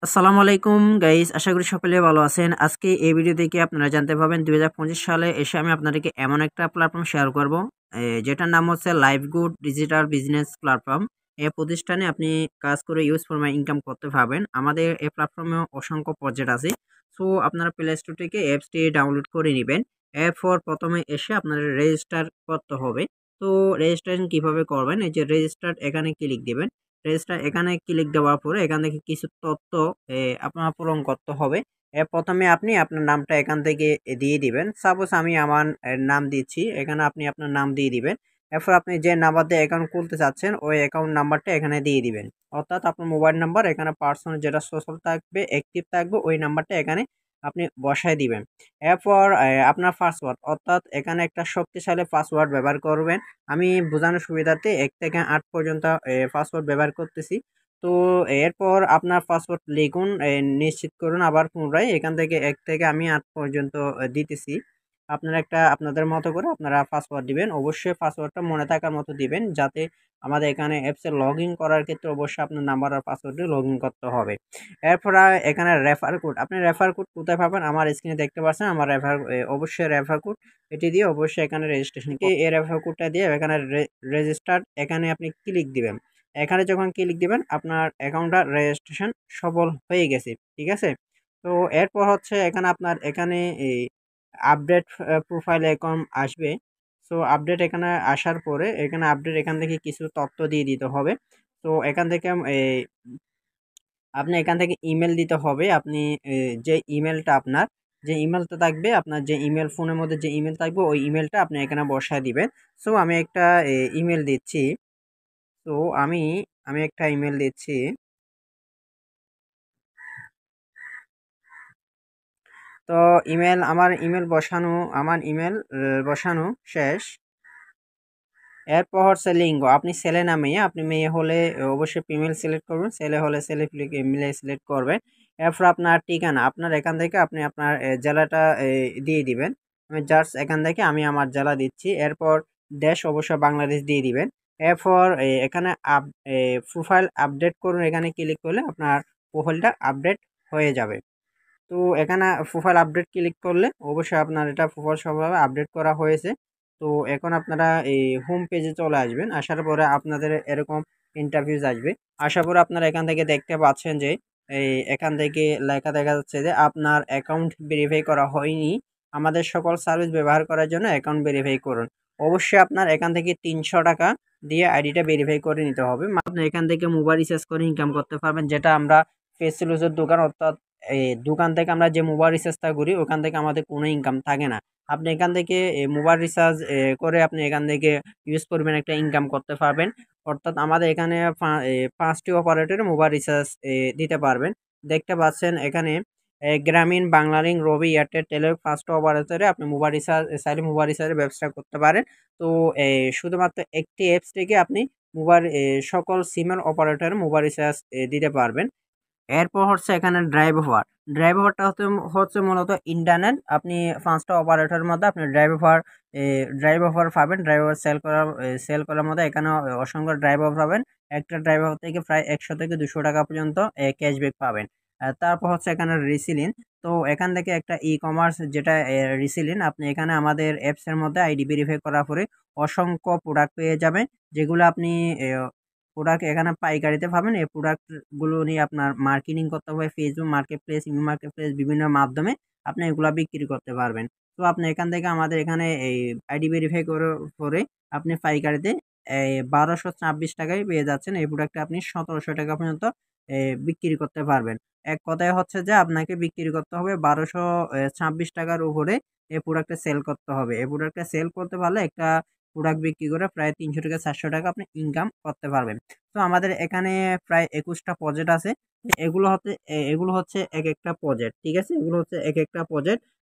আসসালামু আলাইকুম গাইস, আশা করি সকলে ভালো আছেন। আজকে এই ভিডিও থেকে আপনারা জানতে পারবেন 2025 সালে এসে আমি আপনাদেরকে এমন একটা প্ল্যাটফর্ম শেয়ার করব যেটার নাম হচ্ছে লাইভগুড ডিজিটাল বিজনেস প্ল্যাটফর্ম। এই প্রতিষ্ঠানে আপনি কাজ করে ইউজ ফর মাই ইনকাম করতে পারবেন। আমাদের এই প্ল্যাটফর্মে অসংখ্য প্রজেক্ট আছে। সো আপনারা প্লে স্টোর থেকে অ্যাপসটি ডাউনলোড করে নেবেন। এরপর প্রথমে এসে আপনার রেজিস্টার করতে হবে। তো রেজিস্ট্রেশন কিভাবে করবেন, এই যে রেজিস্টার এখানে ক্লিক দিবেন। রেজিস্টার এখানে ক্লিক দেওয়ার পরে এখান থেকে কিছু তথ্য আপনার পূরণ করতে হবে। প্রথমে আপনি আপনার নামটা এখান থেকে দিয়ে দিবেন। সাপোজ আমি আমার নাম দিচ্ছি, এখানে আপনি আপনার নাম দিয়ে দিবেন। এরপর আপনি যে নাম্বার দিয়ে অ্যাকাউন্ট খুলতে চাচ্ছেন ওই অ্যাকাউন্ট নাম্বারটা এখানে দিয়ে দিবেন। অর্থাৎ আপনার মোবাইল নাম্বার এখানে পার্সোনাল যেটা সোশ্যাল থাকবে, অ্যাক্টিভ থাকবে, ওই নাম্বারটা এখানে আপনি বসায় দিবেন। এরপর আপনার পাসওয়ার্ড, অর্থাৎ এখানে একটা শক্তিশালী পাসওয়ার্ড ব্যবহার করবেন। আমি বোঝানোর সুবিধার্থে ১ থেকে ৮ পর্যন্ত পাসওয়ার্ড ব্যবহার করতেছি। তো এরপর আপনার পাসওয়ার্ড লিখুন, নিশ্চিত করুন আবার পুনরায় এখান থেকে ১ থেকে আমি ৮ পর্যন্ত দিতেছি। আপনারা আপনাদের মতো করে আপনারা পাসওয়ার্ড দিবেন। অবশ্যই পাসওয়ার্ডটা মনে থাকার মতো দিবেন, যাতে আমাদের এখানে অ্যাপসে লগইন করার ক্ষেত্রে অবশ্যই আপনার নাম্বার আর পাসওয়ার্ড দিয়ে লগইন করতে হবে। এরপর এখানে রেফার কোড, আপনি রেফার কোড কোথায় পাবেন? আমার স্ক্রিনে দেখতে পাচ্ছেন আমার অবশ্যই রেফার কোড এটি দিয়ে অবশ্যই এখানে রেজিস্ট্রেশন এই রেফার কোডটা দিয়ে এখানে রেজিস্টার্ড এখানে আপনি ক্লিক দিবেন। এখানে যখন ক্লিক দিবেন আপনার অ্যাকাউন্টটা রেজিস্ট্রেশন সফল হয়ে গেছে। ঠিক আছে? তো এরপর হচ্ছে এখানে আপনার এখানে এই আপডেট প্রোফাইল অ্যাকাউন্ট আসবে। সো আপডেট এখানে আসার পরে এখানে আপডেট এখান থেকে কিছু তথ্য দিয়ে দিতে হবে। তো এখান থেকে আপনি এখান থেকে ইমেল দিতে হবে। আপনি যে ইমেলটা আপনার যে ইমেলটা থাকবে, আপনার যে ইমেল ফোনের মধ্যে যে ইমেল থাকবে ওই ইমেলটা আপনি এখানে বসায় দিবেন। সো আমি একটা ইমেল দিচ্ছি। তো আমি একটা ইমেল দিচ্ছি। তো আমার ইমেল বসানো শেষ। এরপর হচ্ছে লিঙ্গ, আপনি ছেলে না মেয়ে? আপনি মেয়ে হলে অবশ্যই ফিমেল সিলেক্ট করবেন, ছেলে হলে ছেলে মিলে সিলেক্ট করবেন। এরপর আপনার ঠিকানা, আপনার এখান থেকে আপনি আপনার জেলাটা দিয়ে দিবেন। আমি জাস্ট এখান থেকে আমি আমার জেলা দিচ্ছি। এরপর দেশ অবশ্যই বাংলাদেশ দিয়ে দিবেন। এরপর এখানে প্রোফাইল আপডেট করুন, এখানে ক্লিক করলে আপনার প্রোফাইলটা আপডেট হয়ে যাবে। তো এখানে প্রোফাইল আপডেট ক্লিক করলে অবশ্যই আপনার এটা প্রোফাইল সফলভাবে আপডেট করা হয়েছে। তো এখন আপনারা এই হোম পেজে চলে আসবেন। আসার পরে আপনাদের এরকম ইন্টারভিউজ আসবে। আসার পরে আপনারা এখান থেকে দেখতে পাচ্ছেন যে এখান থেকে লেখা দেখা যাচ্ছে যে আপনার অ্যাকাউন্ট ভেরিফাই করা হয়নি। আমাদের সকল সার্ভিস ব্যবহার করার জন্য অ্যাকাউন্ট ভেরিফাই করুন। অবশ্যই আপনার এখান থেকে ৩০০ টাকা দিয়ে আইডিটা ভেরিফাই করে নিতে হবে। আপনি এখান থেকে মোবাইল রিচার্জ করে ইনকাম করতে পারবেন, যেটা আমরা ফেসিলিটির দোকান, অর্থাৎ এই দোকান থেকে আমরা যে মোবাইল রিচার্জটা করি ওখান থেকে আমাদের কোনো ইনকাম থাকে না। আপনি এখান থেকে মোবাইল রিচার্জ করে আপনি এখান থেকে ইউজ করবেন, একটা ইনকাম করতে পারবেন। অর্থাৎ আমাদের এখানে ৫টি অপারেটরে মোবাইল রিচার্জ দিতে পারবেন। দেখতে পাচ্ছেন এখানে গ্রামীণ, বাংলালিংক, রবি, এয়ারটেল, টেলিটক ৫টা অপারেটরে আপনি মোবাইল রিচার্জ চাইলে মোবাইল রিচার্জের ব্যবসা করতে পারেন। তো শুধুমাত্র একটি অ্যাপস থেকে আপনি মোবাইল সকল সিমের অপারেটরে মোবাইল রিচার্জ দিতে পারবেন। এরপর হচ্ছে এখানে ড্রাইভ ওভার। ড্রাইভ ওভারটা হচ্ছে মূলত ইন্টারনেট। আপনি ৫টা অপারেটরের মধ্যে আপনি ড্রাইভ ওভার পাবেন। ড্রাইভ ওভার সেল করার মধ্যে এখানে অসংখ্য ড্রাইভ ওভার পাবেন। একটা ড্রাইভ ওভার থেকে প্রায় ১০০ থেকে ২০০ টাকা পর্যন্ত ক্যাশব্যাক পাবেন। তারপর হচ্ছে এখানে রিসিলিং। তো এখান থেকে একটা ই-কমার্স যেটা রিসিলিং, আপনি এখানে আমাদের অ্যাপসের মধ্যে আইডি ভেরিফাই করার পরে অসংখ্য প্রোডাক্ট পেয়ে যাবেন, যেগুলো আপনি প্রোডাক্ট এখানে পাইকারিতে পাবেন। এই প্রোডাক্টগুলো নিয়ে আপনার মার্কেটিং করতে হবে। ফেসবুক মার্কেটপ্লেস, ইমো মার্কেটপ্লেস বিভিন্ন মাধ্যমে আপনি এগুলা বিক্রি করতে পারবেন। তো আপনি এখান থেকে আমাদের এখানে এই আইডি ভেরিফাই করে আপনি পাইকারিতে ১২২৬ টাকায় পেয়ে যাচ্ছেন। এই প্রোডাক্টটা আপনি ১৭০০ টাকা পর্যন্ত বিক্রি করতে পারবেন। এক কথায় হচ্ছে যে আপনাকে বিক্রি করতে হবে ১২২৬ টাকার উপরে এই প্রোডাক্টটা সেল করতে হবে। এই প্রোডাক্টটা সেল করতে পারলে একটা প্রোডাক্ট বিক্রি করে প্রায় ৩০০ থেকে ৪০০ টাকা আপনি ইনকাম করতে পারবেন। তো আমাদের এখানে প্রায় ২১টা প্রজেক্ট আছে। এগুলো হচ্ছে এগুলো হচ্ছে একেকটা প্রজেক্ট। ঠিক আছে? এগুলো হচ্ছে একেকটা প্রজেক্ট।